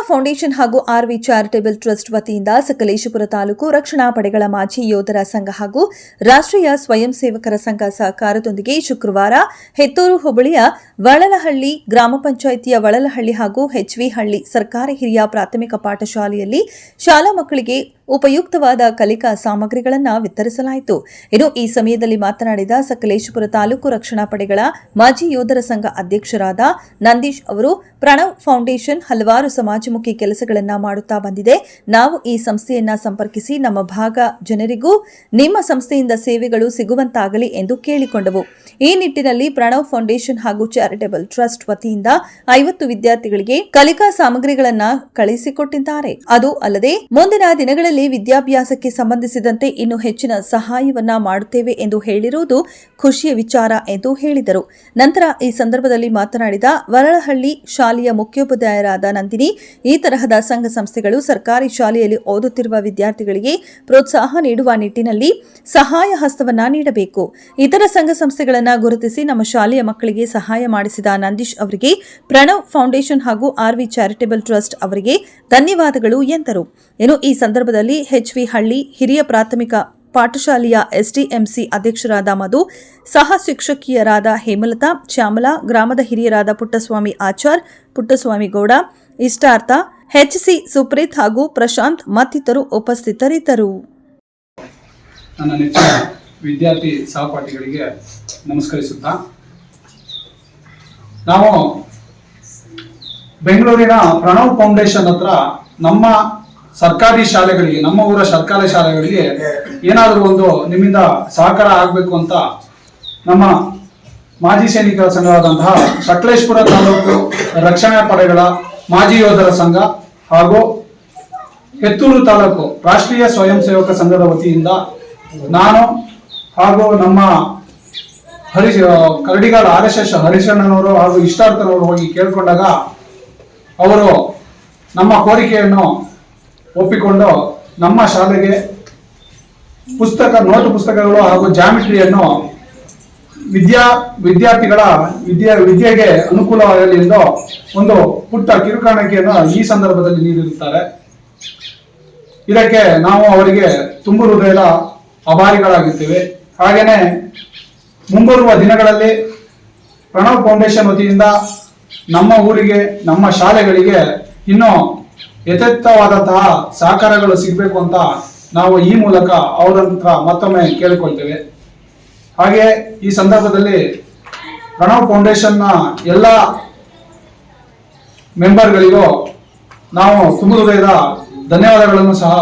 Foundation ಹಾಗೂ R V charitable trust ವತಿಯಿಂದ ಸಕಲೇಶಪುರ ತಾಲೂಕು ರಕ್ಷಣಾ ಪಡೆಗಳ ಮಾಜಿ ಯೋಧರ ಸಂಘ ಹಾಗೂ ರಾಷ್ಟ್ರೀಯ ಸ್ವಯಂ ಸೇವಕರ ಸಂಘ ಸಹಕಾರದೊಂದಿಗೆ ಶುಕ್ರವಾರ ಹೆತ್ತೂರು ಹೋಬಳಿಯ ವಳಲಹಳ್ಳಿ ಗ್ರಾಮ ಪಂಚಾಯಿತಿಯ ವಳಲಹಳ್ಳಿ ಹಾಗೂ ಹೆಚ್ವಿಹಳ್ಳಿ ಸರ್ಕಾರಿ ಹಿರಿಯ ಪ್ರಾಥಮಿಕ ಪಾಠಶಾಲೆಯಲ್ಲಿ ಶಾಲಾ ಮಕ್ಕಳಿಗೆ ಉಪಯುಕ್ತವಾದ ಕಲಿಕಾ ಸಾಮಗ್ರಿಗಳನ್ನು ವಿತರಿಸಲಾಯಿತು. ಇನ್ನು ಈ ಸಮಯದಲ್ಲಿ ಮಾತನಾಡಿದ ಸಕಲೇಶಪುರ ತಾಲೂಕು ರಕ್ಷಣಾ ಪಡೆಗಳ ಮಾಜಿ ಯೋಧರ ಸಂಘ ಅಧ್ಯಕ್ಷರಾದ ನಂದೀಶ್ ಅವರು, ಪ್ರಣವ್ ಫೌಂಡೇಶನ್ ಹಲವಾರು ಸಮಾಜಮುಖಿ ಕೆಲಸಗಳನ್ನು ಮಾಡುತ್ತಾ ಬಂದಿದೆ. ನಾವು ಈ ಸಂಸ್ಥೆಯನ್ನ ಸಂಪರ್ಕಿಸಿ ನಮ್ಮ ಭಾಗ ಜನರಿಗೂ ನಿಮ್ಮ ಸಂಸ್ಥೆಯಿಂದ ಸೇವೆಗಳು ಸಿಗುವಂತಾಗಲಿ ಎಂದು ಕೇಳಿಕೊಂಡವು. ಈ ನಿಟ್ಟಿನಲ್ಲಿ ಪ್ರಣವ್ ಫೌಂಡೇಶನ್ ಹಾಗೂ ಚಾರಿಟೇಬಲ್ ಟ್ರಸ್ಟ್ ವತಿಯಿಂದ 50 ವಿದ್ಯಾರ್ಥಿಗಳಿಗೆ ಕಲಿಕಾ ಸಾಮಗ್ರಿಗಳನ್ನು ಕಳುಹಿಸಿಕೊಟ್ಟಿದ್ದಾರೆ. ಅದು ಅಲ್ಲದೆ ಮುಂದಿನ ದಿನಗಳಲ್ಲಿ ವಿದ್ಯಾಭ್ಯಾಸಕ್ಕೆ ಸಂಬಂಧಿಸಿದಂತೆ ಇನ್ನೂ ಹೆಚ್ಚಿನ ಸಹಾಯವನ್ನ ಮಾಡುತ್ತೇವೆ ಎಂದು ಹೇಳಿರುವುದು ಖುಷಿಯ ವಿಚಾರ ಎಂದು ಹೇಳಿದರು. ನಂತರ ಈ ಸಂದರ್ಭದಲ್ಲಿ ಮಾತನಾಡಿದ ವರಳಹಳ್ಳಿ ಶಾಲೆಯ ಮುಖ್ಯೋಪಾಧ್ಯಾಯರಾದ ನಂದಿನಿ, ಈ ತರಹದ ಸಂಘ ಸಂಸ್ಥೆಗಳು ಸರ್ಕಾರಿ ಶಾಲೆಯಲ್ಲಿ ಓದುತ್ತಿರುವ ವಿದ್ಯಾರ್ಥಿಗಳಿಗೆ ಪ್ರೋತ್ಸಾಹ ನೀಡುವ ನಿಟ್ಟಿನಲ್ಲಿ ಸಹಾಯ ಹಸ್ತವನ್ನ ನೀಡಬೇಕು. ಇತರ ಸಂಘ ಸಂಸ್ಥೆಗಳನ್ನು ಗುರುತಿಸಿ ನಮ್ಮ ಶಾಲೆಯ ಮಕ್ಕಳಿಗೆ ಸಹಾಯ ಮಾಡಿಸಿದ ನಂದೀಶ್ ಅವರಿಗೆ ಪ್ರಣವ್ ಫೌಂಡೇಶನ್ ಹಾಗೂ ಆರ್ವಿ ಚಾರಿಟೇಬಲ್ ಟ್ರಸ್ಟ್ ಅವರಿಗೆ ಧನ್ಯವಾದಗಳು ಎಂದರು. ಇನ್ನು ಈ ಸಂದರ್ಭದಲ್ಲಿ ಹೆಚ್ವಿಹಳ್ಳಿ ಹಿರಿಯ ಪ್ರಾಥಮಿಕ ಪಾಠಶಾಲೆಯ ಎಸ್ಡಿಎಂಸಿ ಅಧ್ಯಕ್ಷರಾದ ಮಧು, ಸಹ ಶಿಕ್ಷಕಿಯರಾದ ಹೇಮಲತಾ, ಶ್ಯಾಮಲಾ, ಗ್ರಾಮದ ಹಿರಿಯರಾದ ಪುಟ್ಟಸ್ವಾಮಿ ಆಚಾರ್, ಪುಟ್ಟಸ್ವಾಮಿ ಗೌಡ, ಇಷ್ಟಾರ್ಥ, ಎಚ್ಸಿ ಸುಪ್ರೀತ್ ಹಾಗೂ ಪ್ರಶಾಂತ್ ಮತ್ತಿತರರು ಉಪಸ್ಥಿತರಿದ್ದರು. ನನ್ನ ನೆಚ್ಚಿನ ವಿದ್ಯಾರ್ಥಿ ಸಹಪಾಠಿಗಳಿಗೆ ನಮಸ್ಕರಿಸುತ್ತಾ, ನಾವು ಬೆಂಗಳೂರಿನ ಪ್ರಣವ್ ಫೌಂಡೇಶನ್ ಹತ್ರ ನಮ್ಮ ಸರ್ಕಾರಿ ಶಾಲೆಗಳಿಗೆ, ನಮ್ಮ ಊರ ಸರ್ಕಾರಿ ಶಾಲೆಗಳಿಗೆ ಏನಾದರೂ ಒಂದು ನಿಮ್ಮಿಂದ ಸಹಕಾರ ಆಗಬೇಕು ಅಂತ ನಮ್ಮ ಮಾಜಿ ಸೈನಿಕರ ಸಂಘವಾದಂತಹ ಸಕಲೇಶಪುರ ತಾಲೂಕು ರಕ್ಷಣಾ ಪಡೆಗಳ ಮಾಜಿ ಯೋಧರ ಸಂಘ ಹಾಗೂ ಹೆತ್ತೂರು ತಾಲೂಕು ರಾಷ್ಟ್ರೀಯ ಸ್ವಯಂ ಸೇವಕ ಸಂಘದ ವತಿಯಿಂದ ನಾನು ಹಾಗೂ ನಮ್ಮ ಕರಡಿಗಾಲ RSS ಹರಿಶಣ್ಣನವರು ಹಾಗೂ ಇಷ್ಟಾರ್ಥನವರು ಹೋಗಿ ಕೇಳ್ಕೊಂಡಾಗ ಅವರು ನಮ್ಮ ಕೋರಿಕೆಯನ್ನು ಒಪ್ಪಿಕೊಂಡು ನಮ್ಮ ಶಾಲೆಗೆ ನೋಟು ಪುಸ್ತಕಗಳು ಹಾಗೂ ಜಾಮಿಟ್ರಿಯನ್ನು ವಿದ್ಯಾರ್ಥಿಗಳ ವಿದ್ಯೆಗೆ ಅನುಕೂಲವಾಗಲಿ ಎಂದು ಒಂದು ಪುಟ್ಟ ಕಿರುಕಾಣಿಕೆಯನ್ನು ಈ ಸಂದರ್ಭದಲ್ಲಿ ನೀಡಿರುತ್ತಾರೆ. ಇದಕ್ಕೆ ನಾವು ಅವರಿಗೆ ತುಂಬು ಹೃದಯದ ಆಭಾರಿಗಳಾಗಿದ್ದೇವೆ. ಹಾಗೆಯೇ ಮುಂಬರುವ ದಿನಗಳಲ್ಲಿ ಪ್ರಣವ್ ಫೌಂಡೇಶನ್ ವತಿಯಿಂದ ನಮ್ಮ ಊರಿಗೆ, ನಮ್ಮ ಶಾಲೆಗಳಿಗೆ ಇನ್ನೂ ಯಥೇಚ್ಛವಾದಂತಹ ಸಹಕಾರಗಳು ಸಿಗಬೇಕು ಅಂತ ನಾವು ಈ ಮೂಲಕ ಅವರ ಹತ್ರ ಮತ್ತೊಮ್ಮೆ ಕೇಳಿಕೊಳ್ತೇವೆ. ಹಾಗೆ ಈ ಸಂದರ್ಭದಲ್ಲಿ ಪ್ರಣವ್ ಫೌಂಡೇಶನ್ನ ಎಲ್ಲ ಮೆಂಬರ್ಗಳಿಗೂ ನಾವು ತುಂಬ ಹೃದಯದ ಧನ್ಯವಾದಗಳನ್ನು ಸಹ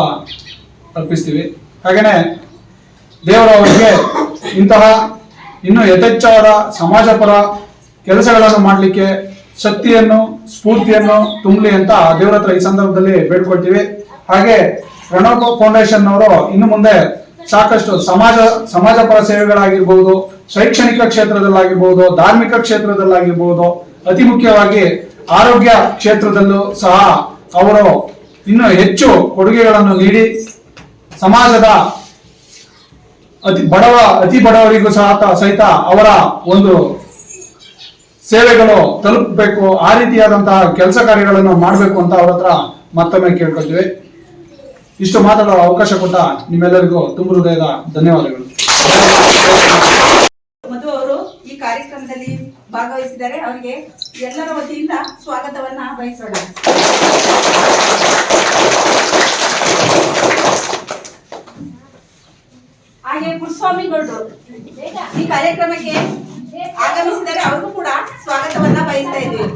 ಅರ್ಪಿಸ್ತೀವಿ. ಹಾಗೆಯೇ ದೇವರವರಿಗೆ ಇಂತಹ ಇನ್ನೂ ಯಥೇಚ್ಛವಾದ ಸಮಾಜಪರ ಕೆಲಸಗಳನ್ನು ಮಾಡಲಿಕ್ಕೆ ಶಕ್ತಿಯನ್ನು, ಸ್ಫೂರ್ತಿಯನ್ನು ತುಂಬಲಿ ಅಂತ ದೇವರ ಹತ್ರ ಈ ಸಂದರ್ಭದಲ್ಲಿ ಬೇಡ್ಕೊಳ್ತೀವಿ. ಹಾಗೆ ಪ್ರಣವ್ ಫೌಂಡೇಶನ್ ಅವರು ಇನ್ನು ಮುಂದೆ ಸಾಕಷ್ಟು ಸಮಾಜಪರ ಸೇವೆಗಳಾಗಿರ್ಬೋದು, ಶೈಕ್ಷಣಿಕ ಕ್ಷೇತ್ರದಲ್ಲಾಗಿರ್ಬೋದು, ಧಾರ್ಮಿಕ ಕ್ಷೇತ್ರದಲ್ಲಾಗಿರ್ಬೋದು, ಅತಿ ಮುಖ್ಯವಾಗಿ ಆರೋಗ್ಯ ಕ್ಷೇತ್ರದಲ್ಲೂ ಸಹ ಅವರು ಇನ್ನೂ ಹೆಚ್ಚು ಕೊಡುಗೆಗಳನ್ನು ನೀಡಿ ಸಮಾಜದ ಅತಿ ಬಡವರಿಗೂ ಸಹಿತ ಅವರ ಒಂದು ಸೇವೆಗಳು ತಲುಪಬೇಕು, ಆ ರೀತಿಯಾದಂತಹ ಕೆಲಸ ಕಾರ್ಯಗಳನ್ನು ಮಾಡಬೇಕು ಅಂತ ಅವ್ರ ಹತ್ರ ಮತ್ತೊಮ್ಮೆ ಕೇಳ್ಕೊಳ್ತೀವಿ. ಇಷ್ಟು ಮಾತಾಡುವ ಅವಕಾಶ ಕೊಟ್ಟ ನಿಮ್ಮೆಲ್ಲರಿಗೂ ತುಂಬ ಹೃದಯದ ಧನ್ಯವಾದಗಳು. ಮಧು ಅವರು ಈ ಕಾರ್ಯಕ್ರಮದಲ್ಲಿ ಭಾಗವಹಿಸಿದ್ದಾರೆ. ಅವರಿಗೆ ಎಲ್ಲರ ವತಿಯಿಂದ ಸ್ವಾಗತವನ್ನ ಬಯಸೋಣ. ಹಾಗೆ ಪುಟ್ಟಸ್ವಾಮಿ ಗೌಡ್ರು ಈ ಕಾರ್ಯಕ್ರಮಕ್ಕೆ ಆಗಮಿಸಿದರೆ ಅವ್ರಿಗೂ ಕೂಡ ಸ್ವಾಗತವನ್ನ ಬಯಸ್ತಾ ಇದ್ದೀವಿ.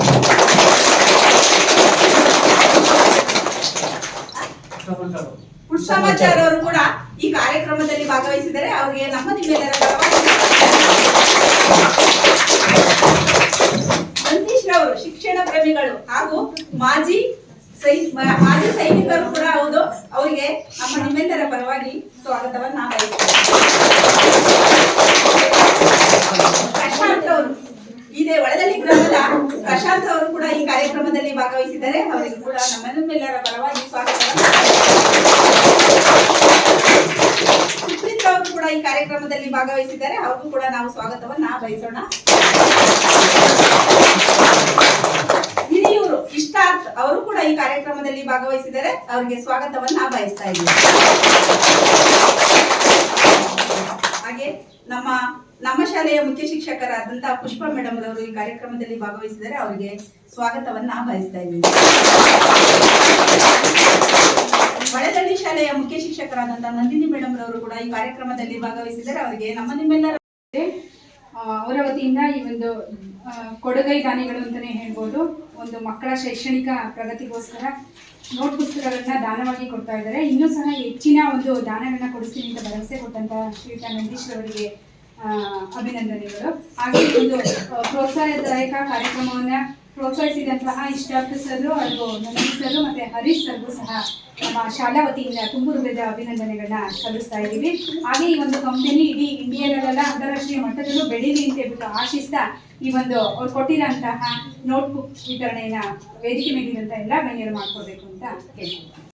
ಪುಟ್ಟಸ್ವಾಮಾಚಾರ್ಯ ಅವರು ಕೂಡ ಈ ಕಾರ್ಯಕ್ರಮದಲ್ಲಿ ಭಾಗವಹಿಸಿದರೆ ಅವರಿಗೆ ನಿಮ್ಮೆಲ್ಲರ ನಂದೀಶ್ ರವರು ಶಿಕ್ಷಣ ಪ್ರೇಮಿಗಳು ಹಾಗೂ ಮಾಜಿ ಸೈನಿಕರು ಕೂಡ ಹೌದು. ಅವರಿಗೆ ನಿಮ್ಮೆಲ್ಲರ ಪರವಾಗಿ ಸ್ವಾಗತವನ್ನ ಪ್ರಶಾಂತ್ ಅವರು, ಇದೇ ಒಳದಳ್ಳಿ ಗ್ರಾಮದ ಪ್ರಶಾಂತ್ ಅವರು ಕೂಡ ಈ ಕಾರ್ಯಕ್ರಮದಲ್ಲಿ ಭಾಗವಹಿಸಿದ್ದಾರೆ. ಅವರಿಗೆ ಕೂಡ ನಮ್ಮೆಲ್ಲರ ಪರವಾಗಿ ಸ್ವಾಗತವನ್ನ. ಸುಪ್ರೀತ್ ಅವರು ಕೂಡ ಈ ಕಾರ್ಯಕ್ರಮದಲ್ಲಿ ಭಾಗವಹಿಸಿದ್ದಾರೆ. ಅವ್ರಿಗೂ ಕೂಡ ನಾವು ಸ್ವಾಗತವನ್ನ ಬಯಸೋಣ. ಹಿರಿಯೂರು ಇಷ್ಟಾರ್ಥ ಅವರು ಕೂಡ ಈ ಕಾರ್ಯಕ್ರಮದಲ್ಲಿ ಭಾಗವಹಿಸಿದ್ದಾರೆ. ಅವರಿಗೆ ಸ್ವಾಗತವನ್ನ ಬಯಸ್ತಾ ಇದ್ದೀವಿ. ಹಾಗೆ ನಮ್ಮ ಶಾಲೆಯ ಮುಖ್ಯ ಶಿಕ್ಷಕರಾದಂತಹ ಪುಷ್ಪ ಮೇಡಮ್ ರವರು ಈ ಕಾರ್ಯಕ್ರಮದಲ್ಲಿ ಭಾಗವಹಿಸಿದರೆ ಅವರಿಗೆ ಸ್ವಾಗತವನ್ನ ಬಯಸ್ತಾ ಇದ್ದೀವಿ. ವಳದಳ್ಳಿ ಶಾಲೆಯ ಮುಖ್ಯ ಶಿಕ್ಷಕರಾದಂತಹ ನಂದಿನಿ ಮೇಡಮ್ ರವರು ಕೂಡ ಈ ಕಾರ್ಯಕ್ರಮದಲ್ಲಿ ಭಾಗವಹಿಸಿದರೆ ಅವರಿಗೆ ನಿಮ್ಮೆಲ್ಲರ ಅವರ ವತಿಯಿಂದ ಈ ಒಂದು ಕೊಡುಗೈ ದಾನಿಗಳು ಅಂತಲೇ ಹೇಳ್ಬೋದು. ಒಂದು ಮಕ್ಕಳ ಶೈಕ್ಷಣಿಕ ಪ್ರಗತಿಗೋಸ್ಕರ ನೋಟ್ ಪುಸ್ತಕಗಳನ್ನ ದಾನವಾಗಿ ಕೊಡ್ತಾ ಇದ್ದಾರೆ. ಇನ್ನೂ ಸಹ ಹೆಚ್ಚಿನ ಒಂದು ದಾನಗಳನ್ನ ಕೊಡಿಸ್ತೀನಿ ಅಂತ ಭರವಸೆ ಕೊಟ್ಟಂತಹ ಶ್ರೀಯುತ ನಂದೀಶ್ ಅವರಿಗೆ ಅಭಿನಂದನೆಗಳು. ಹಾಗೆ ಒಂದು ಪ್ರೋತ್ಸಾಹದಾಯಕ ಕಾರ್ಯಕ್ರಮವನ್ನ ಪ್ರೋತ್ಸಾಹಿಸಿದಂತಹ ಇಷ್ಟಾರ್ಥ ಸರ್ ಹಾಗೂ ನಂದೀಶ್ ಸರ್ ಮತ್ತೆ ಹರೀಶ್ ಸರ್ಗೂ ಸಹ ನಮ್ಮ ಶಾಲಾ ವತಿಯಿಂದ ತುಂಬು ಹೃದಯದ ಅಭಿನಂದನೆಗಳನ್ನ ಸಲ್ಲಿಸ್ತಾ ಇದ್ದೀವಿ. ಹಾಗೆ ಈ ಒಂದು ಕಂಪನಿ ಇಡೀ ಇಂಡಿಯಾದಲ್ಲೆಲ್ಲ ಅಂತಾರಾಷ್ಟ್ರೀಯ ಮಟ್ಟದಲ್ಲೂ ಬೆಳೀಲಿ ಅಂತ ಹೇಳ್ಬಿಟ್ಟು ಆಶಿಸ್ತಾ ಈ ಒಂದು ಅವ್ರು ಕೊಟ್ಟಿರೋಂತಹ ನೋಟ್ಬುಕ್ ವಿತರಣೆಯನ್ನ ವೇದಿಕೆ ಮೇಲಿದಂತ ಎಲ್ಲ ಗಣ್ಯರು ಮಾಡ್ಕೋಬೇಕು ಅಂತ ಕೇಳ್ತೀನಿ.